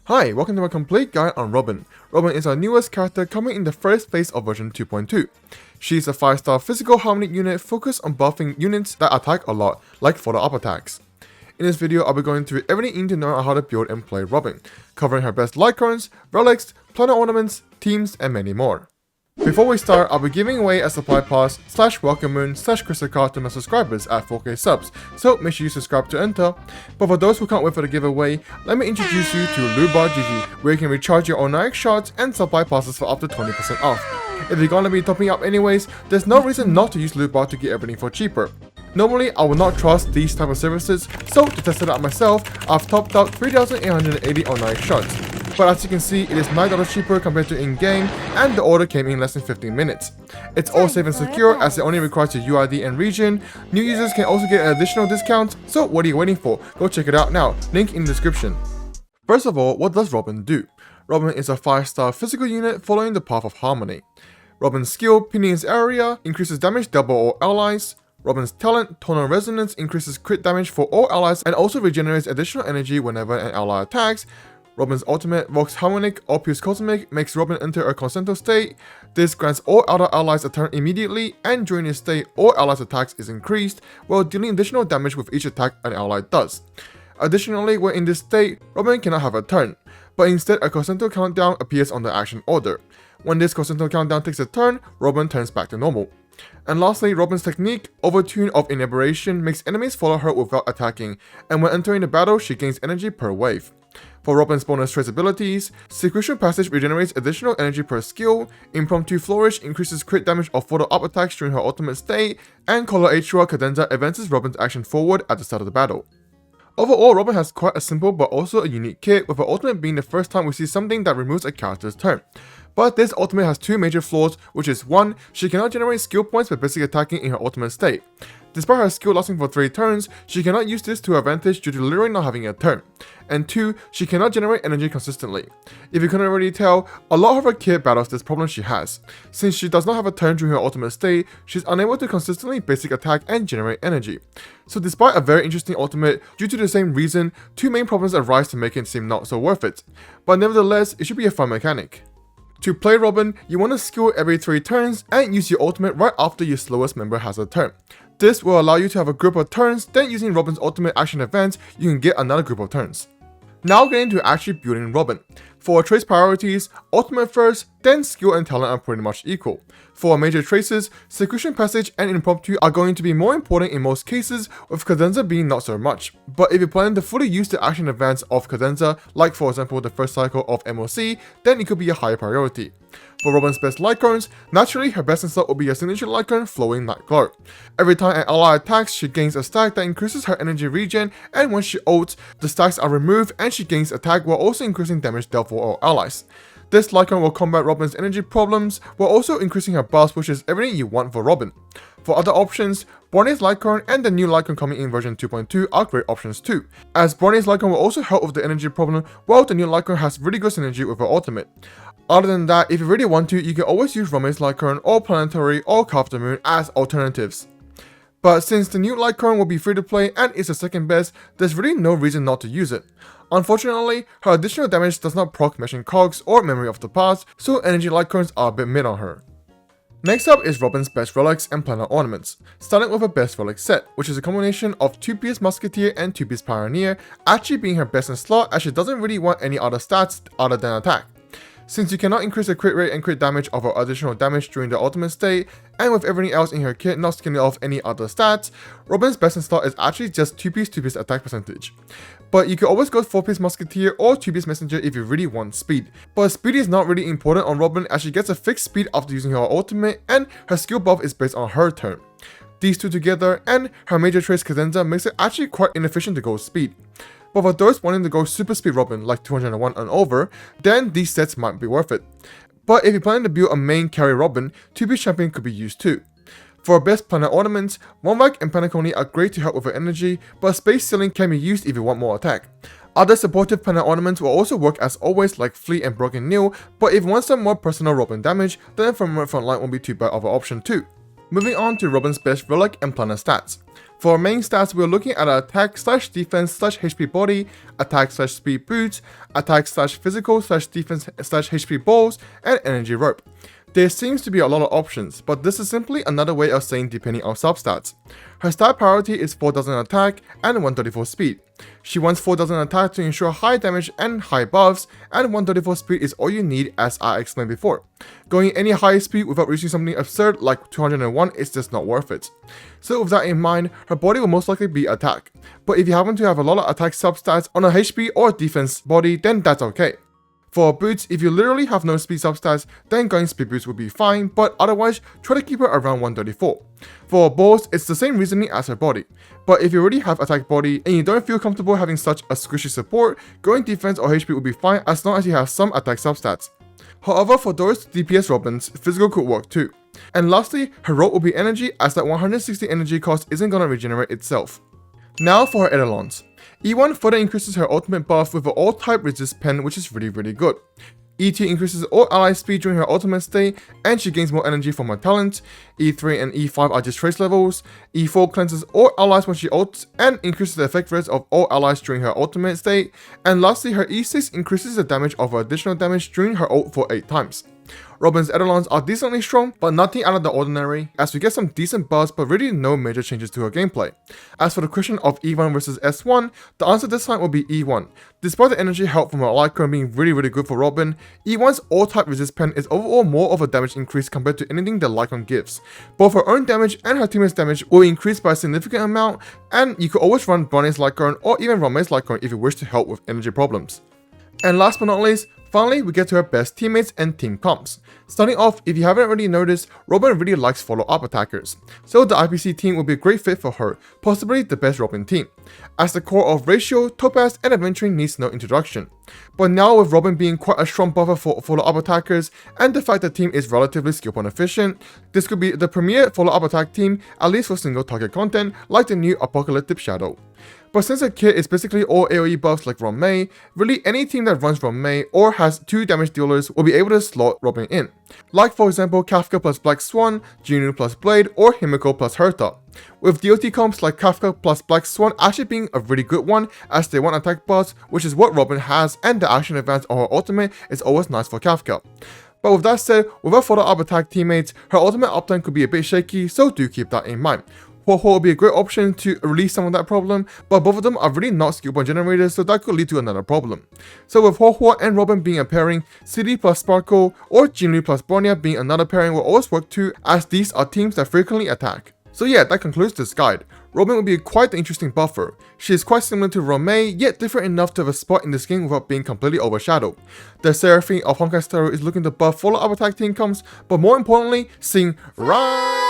Hi, welcome to my complete guide on Robin. Robin is our newest character coming in the first phase of version 2.2. She's a 5-star physical harmonic unit focused on buffing units that attack a lot, like for the up attacks. In this video, I'll be going through everything you need to know on how to build and play Robin, covering her best Eidolons, Relics, Planar Ornaments, teams, and many more. Before we start, I'll be giving away a supply pass / welcome moon / crystal card to my subscribers at 4K subs, so make sure you subscribe to enter. But for those who can't wait for the giveaway, let me introduce you to Lootbar GG, where you can recharge your Oneiric shards and supply passes for up to 20% off. If you're gonna be topping up anyways, there's no reason not to use Lootbar to get everything for cheaper. Normally, I will not trust these type of services, so to test it out myself, I've topped out 3,880 Oneiric shards. But as you can see, it is $9 cheaper compared to in-game, and the order came in less than 15 minutes. It's all safe and secure as it only requires your UID and region. New users can also get an additional discount, so what are you waiting for? Go check it out now, link in the description. First of all, what does Robin do? Robin is a 5-star physical unit following the path of harmony. Robin's skill, Pinion's area, increases damage double all allies. Robin's talent, Tonal Resonance, increases crit damage for all allies and also regenerates additional energy whenever an ally attacks. Robin's ultimate, Vox Harmonic or Pulse Cosmic, makes Robin enter a consensual state. This grants all other allies a turn immediately, and during this state, all allies' attacks is increased, while dealing additional damage with each attack an ally does. Additionally, when in this state, Robin cannot have a turn, but instead a consensual countdown appears on the action order. When this consensual countdown takes a turn, Robin turns back to normal. And lastly, Robin's technique, Overtune of Inebriation, makes enemies follow her without attacking, and when entering the battle, she gains energy per wave. For Robin's bonus trace abilities, Sequential Passage regenerates additional energy per skill, Impromptu Flourish increases crit damage of photo up attacks during her ultimate state, and Coloratura Cadenza advances Robin's action forward at the start of the battle. Overall, Robin has quite a simple but also a unique kit, with her ultimate being the first time we see something that removes a character's turn. But this ultimate has two major flaws, which is 1, she cannot generate skill points by basic attacking in her ultimate state. Despite her skill lasting for 3 turns, she cannot use this to her advantage due to literally not having a turn. And 2, she cannot generate energy consistently. If you couldn't already tell, a lot of her kit battles this problem she has. Since she does not have a turn during her ultimate state, she's unable to consistently basic attack and generate energy. So despite a very interesting ultimate, due to the same reason, 2 main problems arise to make it seem not so worth it. But nevertheless, it should be a fun mechanic. To play Robin, you want to skill every 3 turns and use your ultimate right after your slowest member has a turn. This will allow you to have a group of turns, then using Robin's ultimate action event, you can get another group of turns. Now getting to actually building Robin. For trace priorities, ultimate first, then skill and talent are pretty much equal. For major traces, Sequential Passage and Impromptu are going to be more important in most cases, with Cadenza being not so much. But if you plan to fully use the action events of Cadenza, like for example the first cycle of MOC, then it could be a higher priority. For Robin's best Eidolons, naturally her best in slot will be a signature Eidolon, Flowing Night Glow. Every time an ally attacks, she gains a stack that increases her energy regen, and when she ults, the stacks are removed and she gains attack while also increasing damage dealt for all allies. This Eidolon will combat Robin's energy problems, while also increasing her buffs, which is everything you want for Robin. For other options, Borne's Eidolon and the new Eidolon coming in version 2.2 are great options too, as Borne's Eidolon will also help with the energy problem, while the new Eidolon has really good synergy with her ultimate. Other than that, if you really want to, you can always use Romance Eidolon or Planetary or Carve the Moon as alternatives. But since the new Eidolon will be free to play and is the second best, there's really no reason not to use it. Unfortunately, her additional damage does not proc Meshing Cogs or Memory of the Past, so energy Eidolons are a bit mid on her. Next up is Robin's best relics and Planar Ornaments, starting with her best relic set, which is a combination of 2-piece Musketeer and 2-piece Pioneer, actually being her best in slot as she doesn't really want any other stats other than attack. Since you cannot increase the crit rate and crit damage of her additional damage during the ultimate state, and with everything else in her kit not scaling off any other stats, Robin's best in slot is actually just 2-piece attack percentage. But you can always go 4-piece Musketeer or 2-piece Messenger if you really want speed. But speed is not really important on Robin as she gets a fixed speed after using her ultimate, and her skill buff is based on her turn. These two together and her major trace Cadenza makes it actually quite inefficient to go speed. But for those wanting to go super speed Robin like 201 and over, then these sets might be worth it. But if you're planning to build a main carry Robin, 2-piece champion could be used too. For best Planar Ornaments, Oneiric and Panaconi are great to help with her energy, but Space Ceiling can be used if you want more attack. Other supportive Planar Ornaments will also work as always like Fleet and Broken Nail, but if you want some more personal Robin damage, then Firmament Frontline won't be too bad of an option too. Moving on to Robin's best Relic and Planar stats. For our main stats, we're looking at attack / defense / HP body, attack / speed boots, attack / physical / defense / HP balls, and energy rope. There seems to be a lot of options, but this is simply another way of saying depending on substats. Her stat priority is 4000 attack and 134 speed. She wants 4000 attack to ensure high damage and high buffs, and 134 speed is all you need, as I explained before. Going any higher speed without reaching something absurd like 201 is just not worth it. So with that in mind, her body will most likely be attack. But if you happen to have a lot of attack substats on her HP or defense body, then that's okay. For boots, if you literally have no speed substats, then going speed boots would be fine, but otherwise, try to keep her around 134. For balls, it's the same reasoning as her body, but if you already have attack body and you don't feel comfortable having such a squishy support, going defense or HP would be fine as long as you have some attack substats. However, for those DPS Robins, physical could work too. And lastly, her rope will be energy, as that 160 energy cost isn't gonna regenerate itself. Now for her Eidolons. E1 further increases her ultimate buff with an all-type resist pen, which is really good. E2 increases all ally speed during her ultimate state, and she gains more energy from her talent. E3 and E5 are just trace levels. E4 cleanses all allies when she ults, and increases the effect rates of all allies during her ultimate state. And lastly, her E6 increases the damage of her additional damage during her ult for 8 times. Robin's Eidolons are decently strong, but nothing out of the ordinary, as we get some decent buffs but really no major changes to her gameplay. As for the question of E1 versus S1, the answer this time will be E1. Despite the energy help from her icon being really good for Robin, E1's all-type resist pen is overall more of a damage increase compared to anything the Lycon gives. Both her own damage and her teammate's damage will increase by a significant amount, and you could always run Bonnie's Lycon or even Rome's Lycon if you wish to help with energy problems. And last but not least, finally, we get to her best teammates and team comps. Starting off, if you haven't already noticed, Robin really likes follow-up attackers, so the IPC team will be a great fit for her, possibly the best Robin team, as the core of Ratio, Topaz, and Adventuring needs no introduction. But now with Robin being quite a strong buffer for follow-up attackers, and the fact the team is relatively skill point efficient, this could be the premier follow-up attack team, at least for single target content, like the new Apocalyptic Shadow. But since her kit is basically all AoE buffs like Ron-Mei, really any team that runs Ron-Mei or has 2 damage dealers will be able to slot Robin in. Like for example Kafka plus Black Swan, Jinu plus Blade, or Himiko plus Herta. With DOT comps like Kafka plus Black Swan actually being a really good one, as they want attack buffs, which is what Robin has, and the action advance on her ultimate is always nice for Kafka. But with that said, with her follow-up attack teammates, her ultimate uptime could be a bit shaky, so do keep that in mind. Ho will be a great option to release some of that problem, but both of them are really not skill point generators, so that could lead to another problem. So with Ho and Robin being a pairing, CD plus Sparkle or Jinri plus Bronya being another pairing will always work too, as these are teams that frequently attack. So yeah, that concludes this guide. Robin will be quite an interesting buffer. She is quite similar to Ron-Mei, yet different enough to have a spot in this game without being completely overshadowed. The Seraphine of Honkai Star is looking to buff follow-up attack team comps, but more importantly, sing right.